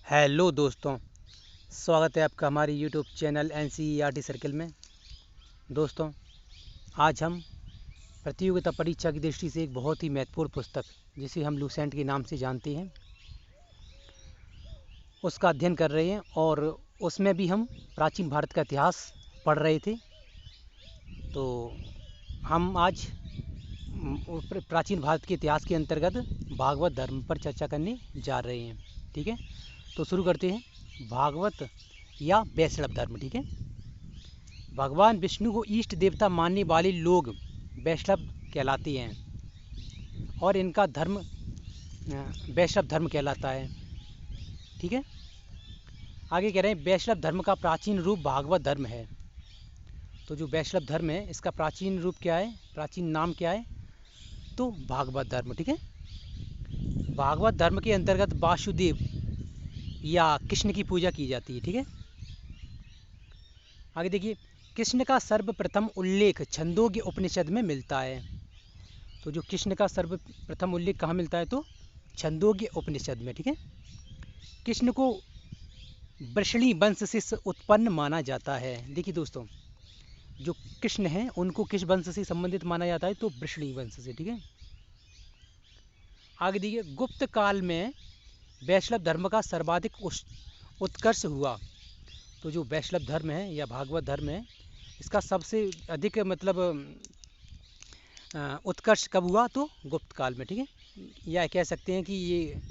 Hello दोस्तों, स्वागत है आपका हमारी यूट्यूब चैनल NCERT सर्कल में। दोस्तों, आज हम प्रतियोगिता परीक्षा की दृष्टि से एक बहुत ही महत्वपूर्ण पुस्तक, जिसे हम लूसेंट के नाम से जानते हैं, उसका अध्ययन कर रहे हैं। और उसमें भी हम प्राचीन भारत का इतिहास पढ़ रहे थे। तो हम आज प्राचीन भारत के इतिहास के अंतर्गत भागवत धर्म पर चर्चा करने जा रहे हैं। ठीक है, तो शुरू करते हैं। भागवत या वैष्णव धर्म। ठीक है, भगवान विष्णु को इष्ट देवता मानने वाले लोग वैष्णव कहलाते हैं और इनका धर्म वैष्णव धर्म कहलाता है। ठीक है, आगे कह रहे हैं वैष्णव धर्म का प्राचीन रूप भागवत धर्म है। तो जो वैष्णव धर्म है, इसका प्राचीन रूप क्या है, प्राचीन नाम क्या है? तो भागवत धर्म। ठीक है, भागवत धर्म के अंतर्गत वासुदेव या कृष्ण की पूजा की जाती है। ठीक है, आगे देखिए, कृष्ण का सर्वप्रथम उल्लेख छंदोग्य उपनिषद में मिलता है। तो जो कृष्ण का सर्वप्रथम उल्लेख कहाँ मिलता है? तो छंदोग्य उपनिषद में। ठीक है, कृष्ण को वृषणी वंश से उत्पन्न माना जाता है। देखिए दोस्तों, जो कृष्ण हैं उनको किस वंश से संबंधित माना जाता है? तो वृषणी वंश से। ठीक है, आगे देखिए, गुप्त काल में वैष्णव धर्म का सर्वाधिक उत्कर्ष हुआ। तो जो वैष्णव धर्म है या भागवत धर्म है, इसका सबसे अधिक मतलब उत्कर्ष कब हुआ? तो गुप्त काल में। ठीक है, या कह सकते हैं कि ये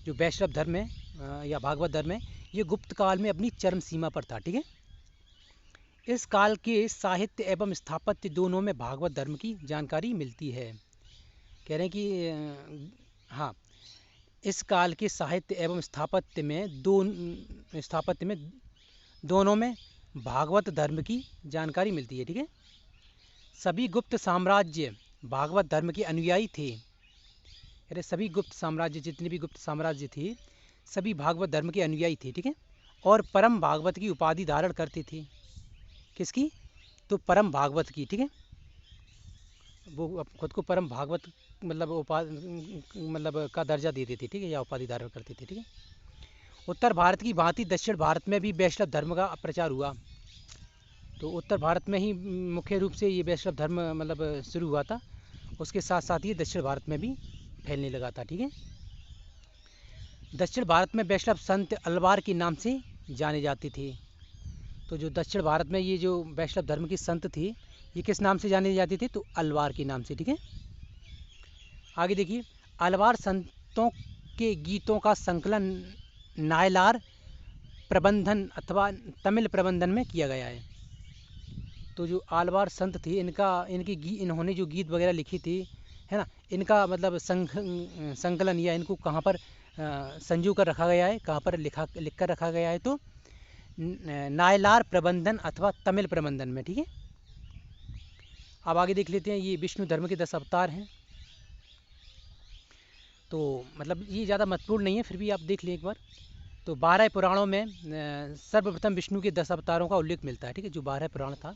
जो वैष्णव धर्म है या भागवत धर्म है, ये गुप्त काल में अपनी चरम सीमा पर था। ठीक है, इस काल के साहित्य एवं स्थापत्य दोनों में भागवत धर्म की जानकारी मिलती है। कह रहे हैं कि हाँ, इस काल के साहित्य एवं स्थापत्य में दोनों में भागवत धर्म की जानकारी मिलती है। ठीक है, सभी गुप्त साम्राज्य भागवत धर्म के अनुयायी थे। अरे सभी गुप्त साम्राज्य, जितने भी गुप्त साम्राज्य थे, सभी भागवत धर्म के अनुयायी थे। ठीक है, और परम भागवत की उपाधि धारण करते थे। किसकी? तो परम भागवत की। ठीक है, वो खुद को परम भागवत मतलब का दर्जा देते थे। ठीक है, या उपाधि धारण करते थे। ठीक है, उत्तर भारत की भांति दक्षिण भारत में भी वैष्णव धर्म का प्रचार हुआ। तो उत्तर भारत में ही मुख्य रूप से ये वैष्णव धर्म मतलब शुरू हुआ था, उसके साथ साथ ये दक्षिण भारत में भी फैलने लगा था। ठीक है, दक्षिण भारत में वैष्णव संत अलवार के नाम से जाने जाते थे। तो जो दक्षिण भारत में ये जो वैष्णव धर्म की संत थी, ये किस नाम से जाने जाते थे? तो अलवार के नाम से। ठीक है, आगे देखिए, अलवार संतों के गीतों का संकलन नायलार प्रबंधन अथवा तमिल प्रबंधन में किया गया है। तो जो आलवार संत थे, इन्होंने जो गीत वगैरह लिखी थी, है ना, इनका मतलब संकलन या इनको कहाँ पर संजू कर रखा गया है, कहाँ पर लिख कर रखा गया है? तो नायलार प्रबंधन अथवा तमिल प्रबंधन में। ठीक है, अब आगे देख लेते हैं, ये विष्णु धर्म के 10 अवतार हैं। तो मतलब ये ज़्यादा महत्वपूर्ण नहीं है, फिर भी आप देख लें एक बार। तो 12 पुराणों में सर्वप्रथम विष्णु के 10 अवतारों का उल्लेख मिलता है। ठीक है, जो 12 पुराण था,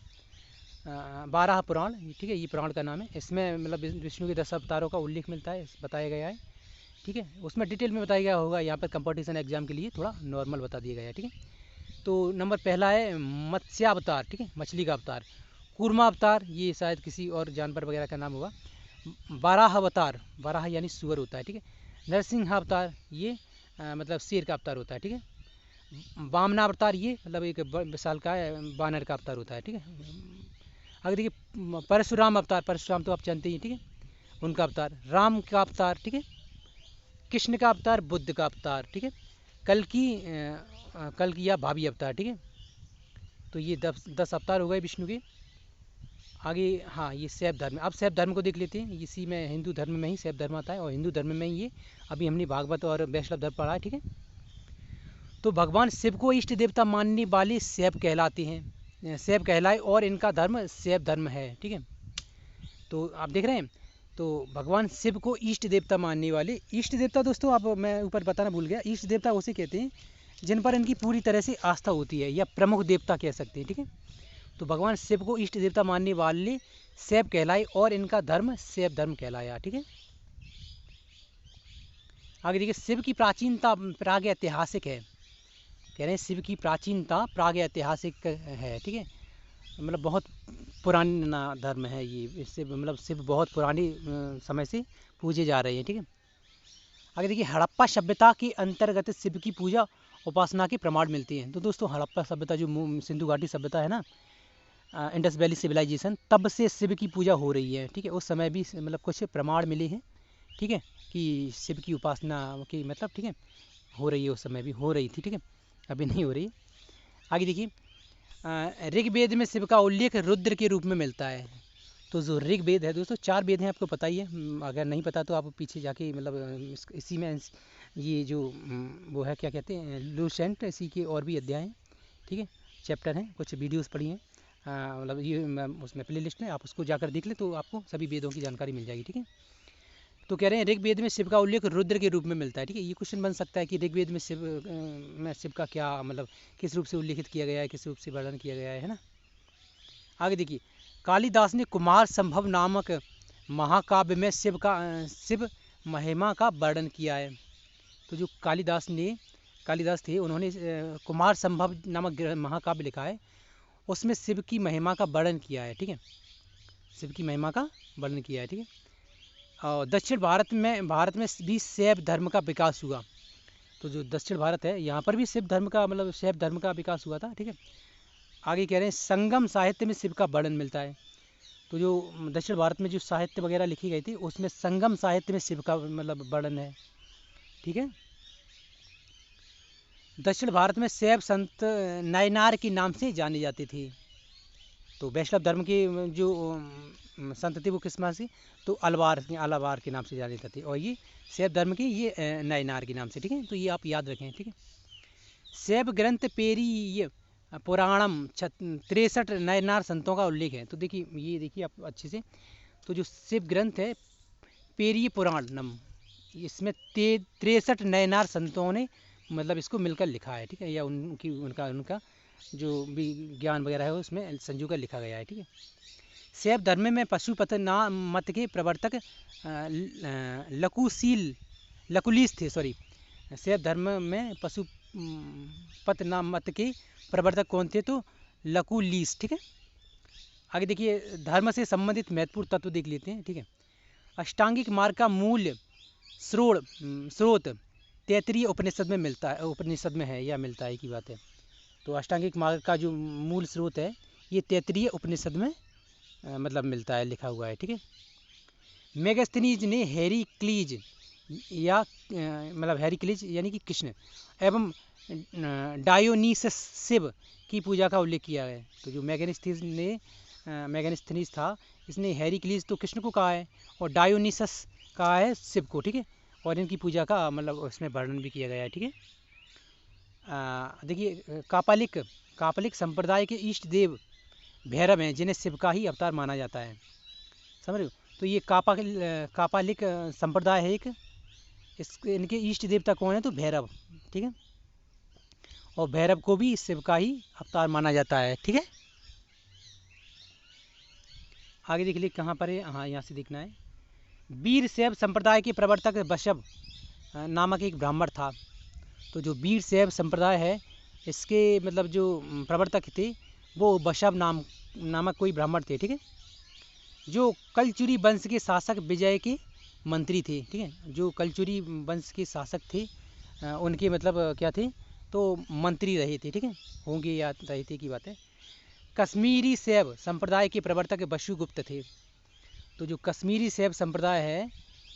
12 पुराण, ठीक है, ये पुराण का नाम है। इसमें मतलब विष्णु के 10 अवतारों का उल्लेख मिलता है, बताया गया है। ठीक है, उसमें डिटेल में बताया गया होगा, यहाँ पर कंपटीशन एग्जाम के लिए थोड़ा नॉर्मल बता दिया गया है। ठीक है, तो नंबर पहला है मत्स्यावतार। ठीक है, मछली का अवतार। कूर्मा अवतार, ये शायद किसी और जानवर वगैरह का नाम होगा। बाराह अवतार, बाराह यानी सुअर होता है। ठीक है, नरसिंह अवतार, ये मतलब शेर का अवतार होता है। ठीक है, वामना अवतार, ये मतलब एक विशाल का बानर का अवतार होता है। ठीक है, आगे देखिए, परशुराम अवतार, परशुराम तो आप जानते ही। ठीक है, उनका अवतार। राम का अवतार। ठीक है, कृष्ण का अवतार, बुद्ध का अवतार। ठीक है, कल की या भावी अवतार। ठीक है, तो ये 10 अवतार हो गए विष्णु के। आगे हाँ, ये शैव धर्म। अब शैव धर्म को देख लेते हैं। इसी में हिंदू धर्म में ही शैव धर्म आता है, और हिंदू धर्म में ही ये अभी हमने भागवत और वैष्णव धर्म पढ़ा है। ठीक है, तो भगवान शिव को इष्ट देवता मानने वाले शैव कहलाते हैं, शैव कहलाए, और इनका धर्म शैव धर्म है। ठीक है, तो आप देख रहे हैं, तो भगवान शिव को इष्ट देवता मानने वाले, इष्ट देवता दोस्तों आप, मैं ऊपर बताना भूल गया, इष्ट देवता उसे कहते हैं जिन पर इनकी पूरी तरह से आस्था होती है, या प्रमुख देवता कह सकते हैं। ठीक है, तो भगवान शिव को इष्ट देवता मानने वाले शैव कहलाए, और इनका धर्म शैव धर्म कहलाया। ठीक है, आगे देखिए, शिव की प्राचीनता प्राग ऐतिहासिक है। कह रहे हैं शिव की प्राचीनता प्राग ऐतिहासिक है, ठीक है, मतलब बहुत पुराना धर्म है ये, इससे मतलब शिव बहुत पुरानी समय से पूजे जा रहे हैं, ठीक है। आगे देखिए, हड़प्पा सभ्यता के अंतर्गत शिव की पूजा उपासना के प्रमाण मिलते हैं। तो दोस्तों हड़प्पा सभ्यता जो सिंधु घाटी सभ्यता है ना, इंडस वैली सिविलाइजेशन, तब से शिव की पूजा हो रही है, ठीक है। उस समय भी मतलब कुछ प्रमाण मिले हैं, ठीक है, कि शिव की उपासना की मतलब, ठीक है, हो रही है, उस समय भी हो रही थी, ठीक है, अभी नहीं हो रही है। आगे देखिए, ऋग्वेद में शिव का उल्लेख रुद्र के रूप में मिलता है। तो जो ऋग्वेद है दोस्तों, 4 वेद हैं, आपको पता ही है, अगर नहीं पता तो आप पीछे जाके मतलब इसी में ये जो वो है क्या कहते हैं लूसेंट, इसी के और भी अध्याय हैं, ठीक है, चैप्टर हैं, कुछ वीडियोस पढ़ी हैं, मतलब ये उसमें प्ले लिस्ट में आप उसको जाकर देख लें तो आपको सभी वेदों की जानकारी मिल जाएगी, ठीक है। तो कह रहे हैं ऋग्वेद में शिव का उल्लेख रुद्र के रूप में मिलता है, ठीक है। ये क्वेश्चन बन सकता है कि ऋग्वेद में शिव का क्या मतलब किस रूप से उल्लेखित किया गया है, किस रूप से वर्णन किया गया है ना। आगे देखिए, कालिदास ने कुमार संभव नामक महाकाव्य में शिव महिमा का वर्णन किया है। तो जो कालिदास थे, उन्होंने कुमार संभव नामक महाकाव्य लिखा है, उसमें शिव की महिमा का वर्णन किया है, ठीक है, शिव की महिमा का वर्णन किया है, ठीक है। और दक्षिण भारत में भी शैव धर्म का विकास हुआ। तो जो दक्षिण भारत है, यहाँ पर भी शिव धर्म का मतलब शैव धर्म का विकास हुआ था, ठीक है। आगे कह रहे हैं संगम साहित्य में शिव का वर्णन मिलता है। तो जो दक्षिण भारत में जो साहित्य वगैरह लिखी गई थी, उसमें संगम साहित्य में शिव का मतलब वर्णन है, ठीक है। दक्षिण भारत में शैव संत नयनार के नाम से जाने जाते थे। तो वैष्णव धर्म के जो संत थे वो किस नाम से, तो अलवार के नाम से जाने जाते थे, और ये शैव धर्म के ये नयनार के नाम से, ठीक है। तो ये आप याद रखें, ठीक है। शैव ग्रंथ पेरीय पुराणम 63 नयनार संतों का उल्लेख है। तो देखिए, ये देखिए आप अच्छे से, तो जो शिव ग्रंथ है पेरीय पुराणम, इसमें 63 नयनार संतों ने मतलब इसको मिलकर लिखा है, ठीक है, या उनका जो भी ज्ञान वगैरह है उसमें संजू कर लिखा गया है, ठीक है। शैव धर्म में पशुपत नाम मत के प्रवर्तक लकुलीस थे, सॉरी, शैव धर्म में पशुपत नाम मत के प्रवर्तक कौन थे, तो लकुलीस, ठीक है। आगे देखिए, धर्म से संबंधित महत्वपूर्ण तत्व देख लेते हैं, ठीक है। अष्टांगिक मार्ग का मूल स्रोत तैत्तिरीय उपनिषद में मिलता है, उपनिषद में है या मिलता है की बात है। तो अष्टांगिक मार्ग का जो मूल स्रोत है, ये तैत्तिरीय उपनिषद में मतलब मिलता है, लिखा हुआ है, ठीक है। मेगास्थनीज ने हेरीक्लीज या मतलब हेरीक्लीज यानी कि कृष्ण एवं डायोनीसस शिव की पूजा का उल्लेख किया है। तो जो मेगास्थनीज था, इसने हेरीक्लीज तो कृष्ण को कहा है और डायोनीसस कहा है शिव को, ठीक है, और इनकी पूजा का मतलब उसमें वर्णन भी किया गया है, ठीक है। देखिए, कापालिक संप्रदाय के इष्ट देव भैरव हैं, जिन्हें शिव का ही अवतार माना जाता है, समझ रहे हो। तो ये कापालिक संप्रदाय है एक, इनके इष्ट देवता कौन है, तो भैरव, ठीक है, और भैरव को भी शिव का ही अवतार माना जाता है, ठीक है। आगे देख लीजिए कहाँ पर है, हाँ यहाँ से देखना है। वीर शैव संप्रदाय के प्रवर्तक बशव नामक एक ब्राह्मण था। तो जो वीर शैव संप्रदाय है, इसके मतलब जो प्रवर्तक थे वो बशव नामक कोई ब्राह्मण थे, ठीक है, जो कलचुरी वंश के शासक विजय के मंत्री थे, ठीक है। जो कलचुरी वंश के शासक थे, उनके मतलब क्या थे, तो मंत्री रहे थे, ठीक है, होंगे या रहे थे की बात है। कश्मीरी शैव संप्रदाय के प्रवर्तक वसुगुप्त थे। तो जो कश्मीरी शैव संप्रदाय है,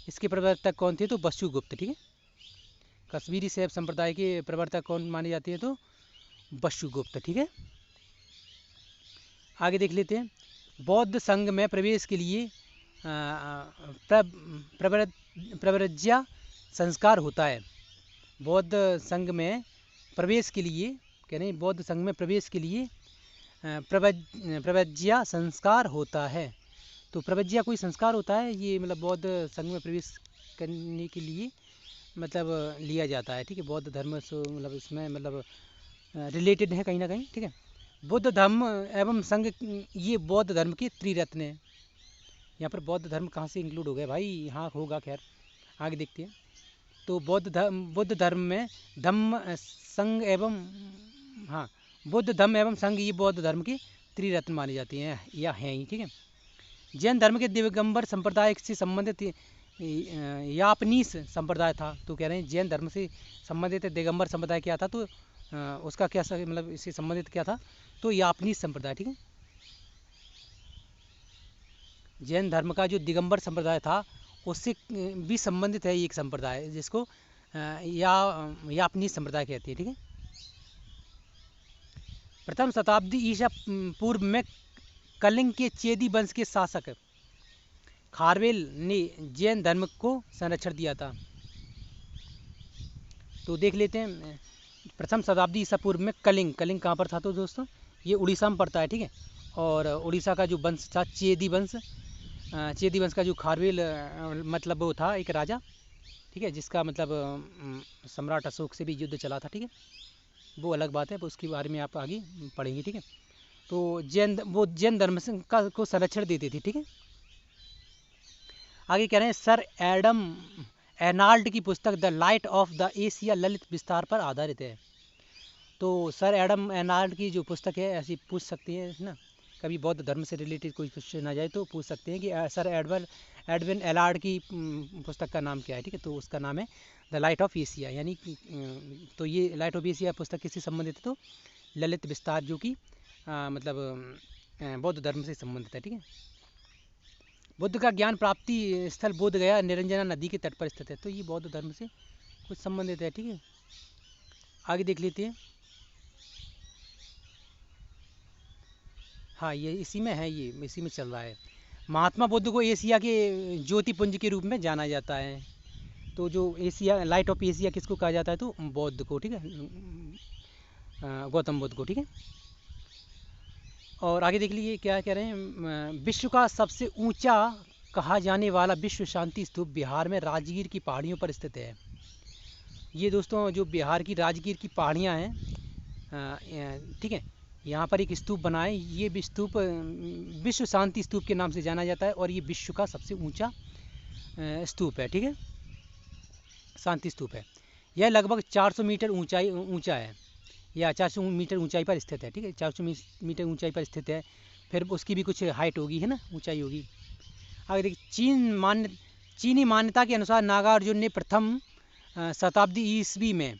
इसके प्रवर्तक कौन थे, तो वसुगुप्त, ठीक है। कश्मीरी शैव संप्रदाय के प्रवर्तक कौन माने जाते हैं, तो वसुगुप्त, ठीक है। आगे देख लेते हैं। बौद्ध संघ में प्रवेश के लिए प्रव्रज्या संस्कार होता है। बौद्ध संघ में प्रवेश के लिए, कह रहे हैं बौद्ध संघ में प्रवेश के लिए प्रव्रज्या संस्कार होता है। तो प्रव्रज्या कोई संस्कार होता है, ये मतलब बौद्ध संघ में प्रवेश करने के लिए मतलब लिया जाता है, ठीक है। बौद्ध धर्म से मतलब इसमें मतलब रिलेटेड है कहीं ना कहीं, ठीक है। बुद्ध धर्म एवं संघ, ये बौद्ध धर्म के त्रिरत्न हैं। यहाँ पर बौद्ध धर्म कहाँ से इंक्लूड हो गया भाई, यहाँ होगा, खैर आगे देखते हैं। तो बुद्ध धर्म में धम्म संघ एवं हाँ बुद्ध धम्म एवं संघ ये बौद्ध धर्म की त्रिरत्न मानी जाती हैं या हैं ही, ठीक है। जैन धर्म के दिगंबर संप्रदाय से संबंधित यापनीस संप्रदाय था। तो कह रहे हैं जैन धर्म से संबंधित दिगंबर संप्रदाय क्या था, तो उसका क्या मतलब इससे संबंधित क्या था, तो यापनीस संप्रदाय, ठीक है। जैन धर्म का जो दिगंबर संप्रदाय था उससे भी संबंधित है एक संप्रदाय जिसको यापनीस संप्रदाय कहते हैं, ठीक है। प्रथम शताब्दी ईसा पूर्व में कलिंग के चेदी वंश के शासक खारवेल ने जैन धर्म को संरक्षण दिया था। तो देख लेते हैं प्रथम शताब्दी ईसा पूर्व में कलिंग कहाँ पर था, तो दोस्तों ये उड़ीसा में पड़ता है, ठीक है। और उड़ीसा का जो वंश था चेदी वंश का जो खारवेल मतलब वो था एक राजा, ठीक है, जिसका मतलब सम्राट अशोक से भी युद्ध चला था, ठीक है। वो अलग बात है, उसके बारे में आप आगे पढ़ेंगे, ठीक है। तो जैन धर्म को संरक्षण देती थी, ठीक है। आगे कह रहे हैं सर एडम एनाल्ड की पुस्तक the light of the Asia Lalit विस्तार पर आधारित है। तो सर एडम एनाल्ड की जो पुस्तक है ऐसी पूछ सकती है ना, कभी बौद्ध धर्म से रिलेटेड कोई क्वेश्चन आ जाए तो पूछ सकते हैं कि सर एडविन एलार्ड की पुस्तक का नाम क्या है, ठीक है। तो उसका नाम है द लाइट ऑफ एशिया, यानी कि तो ये लाइट ऑफ एशिया पुस्तक किससे संबंधित है, तो ललित विस्तार जो कि मतलब बौद्ध धर्म से संबंधित है, ठीक है। बुद्ध का ज्ञान प्राप्ति स्थल बोध गया निरंजना नदी के तट पर स्थित है। तो ये बौद्ध धर्म से कुछ संबंधित है, ठीक है। आगे देख लेते हैं। हाँ ये इसी में है, ये इसी में चल रहा है। महात्मा बुद्ध को एशिया के ज्योतिपुंज के रूप में जाना जाता है। तो जो एशिया लाइट ऑफ एशिया किसको कहा जाता है, तो बौद्ध को, ठीक है, गौतम बुद्ध को, ठीक है। और आगे देख लीजिए क्या कह रहे हैं। विश्व का सबसे ऊंचा कहा जाने वाला विश्व शांति स्तूप बिहार में राजगीर की पहाड़ियों पर स्थित है। ये दोस्तों जो बिहार की राजगीर की पहाड़ियाँ हैं, ठीक है, यहाँ पर एक स्तूप बना है। ये स्तूप विश्व शांति स्तूप के नाम से जाना जाता है और ये विश्व का सबसे ऊंचा स्तूप है, ठीक है, शांति स्तूप है। यह लगभग 400 मीटर ऊंचा है या 400 मीटर ऊंचाई पर स्थित है, ठीक है, 400 मीटर ऊंचाई पर स्थित है। फिर उसकी भी कुछ हाइट होगी, है ना, ऊंचाई होगी। आगे देखिए चीनी मान्यता के अनुसार नागार्जुन ने प्रथम शताब्दी ईस्वी में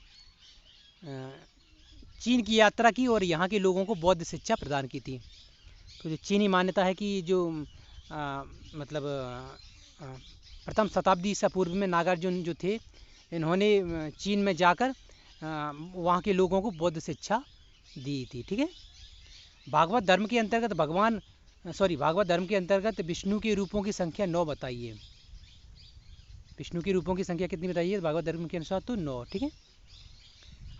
चीन की यात्रा की और यहाँ के लोगों को बौद्ध शिक्षा प्रदान की थी। तो जो चीनी मान्यता है कि जो मतलब प्रथम शताब्दी ईसा पूर्व में नागार्जुन जो थे इन्होंने चीन में जाकर वहाँ के लोगों को बौद्ध शिक्षा दी थी, ठीक है। भागवत धर्म के अंतर्गत विष्णु के रूपों की संख्या 9 बताइए। विष्णु के रूपों की संख्या कितनी बताइए भागवत धर्म के अनुसार, तो 9, ठीक है।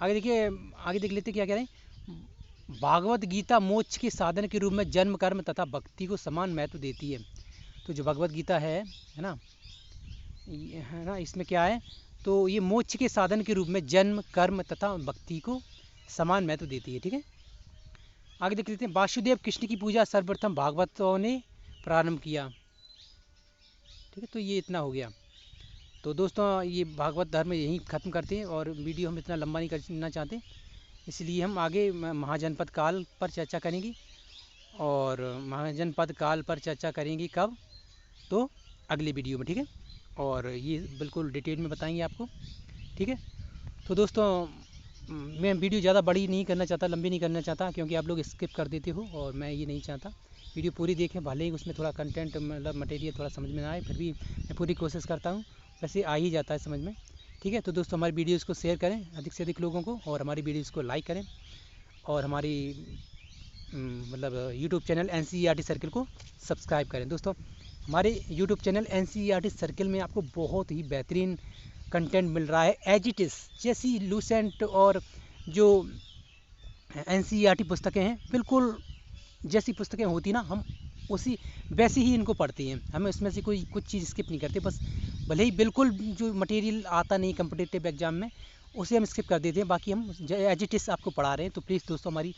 आगे देखिए, आगे देख लेते क्या कह रहे हैं। भागवत गीता मोक्ष के साधन के रूप में जन्म कर्म तथा भक्ति को समान महत्व देती है। तो जो भगवत गीता है ना, इसमें क्या है, तो ये मोक्ष के साधन के रूप में जन्म कर्म तथा भक्ति को समान महत्व देती है, ठीक है। आगे देख लेते हैं। वासुदेव कृष्ण की पूजा सर्वप्रथम भागवतों ने प्रारंभ किया, ठीक है। तो ये इतना हो गया। तो दोस्तों ये भागवत धर्म यहीं ख़त्म करते हैं और वीडियो हम इतना लंबा नहीं करना चाहते, इसलिए हम आगे महाजनपद काल पर चर्चा करेंगे। और महाजनपद काल पर चर्चा करेंगे कब, तो अगले वीडियो में, ठीक है। और ये बिल्कुल डिटेल में बताएंगे आपको, ठीक है। तो दोस्तों मैं वीडियो ज़्यादा बड़ी नहीं करना चाहता, लंबी नहीं करना चाहता, क्योंकि आप लोग स्किप कर देते हो और मैं ये नहीं चाहता। वीडियो पूरी देखें, भले ही उसमें थोड़ा कंटेंट मतलब मटेरियल थोड़ा समझ में ना आए, फिर भी मैं पूरी कोशिश करता हूँ, वैसे आ ही जाता है समझ में, ठीक है। तो दोस्तों हमारी वीडियोज़ को शेयर करें अधिक से अधिक लोगों को, और हमारी वीडियोज़ को लाइक करें, और हमारी मतलब यूट्यूब चैनल NCERT सर्किल को सब्सक्राइब करें। दोस्तों हमारे यूट्यूब चैनल NCERT सर्किल में आपको बहुत ही बेहतरीन कंटेंट मिल रहा है, एज इट इज़ जैसी लूसेंट और जो NCERT पुस्तकें हैं, बिल्कुल जैसी पुस्तकें होती ना, हम उसी वैसे ही इनको पढ़ते हैं। हमें उसमें से कोई कुछ चीज़ स्किप नहीं करते, बस भले ही बिल्कुल जो मटेरियल आता नहीं कम्पिटिटिव एग्जाम में उसे हम स्किप कर देते हैं, बाकी हम एज इट इज़ आपको पढ़ा रहे हैं। तो प्लीज़ दोस्तों हमारी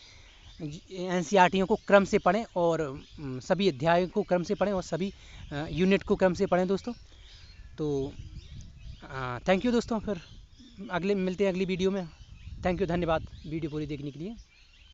NCERT को क्रम से पढ़ें, और सभी अध्यायों को क्रम से पढ़ें, और सभी यूनिट को क्रम से पढ़ें दोस्तों। तो थैंक यू दोस्तों, फिर मिलते हैं अगली वीडियो में। थैंक यू, धन्यवाद वीडियो पूरी देखने के लिए।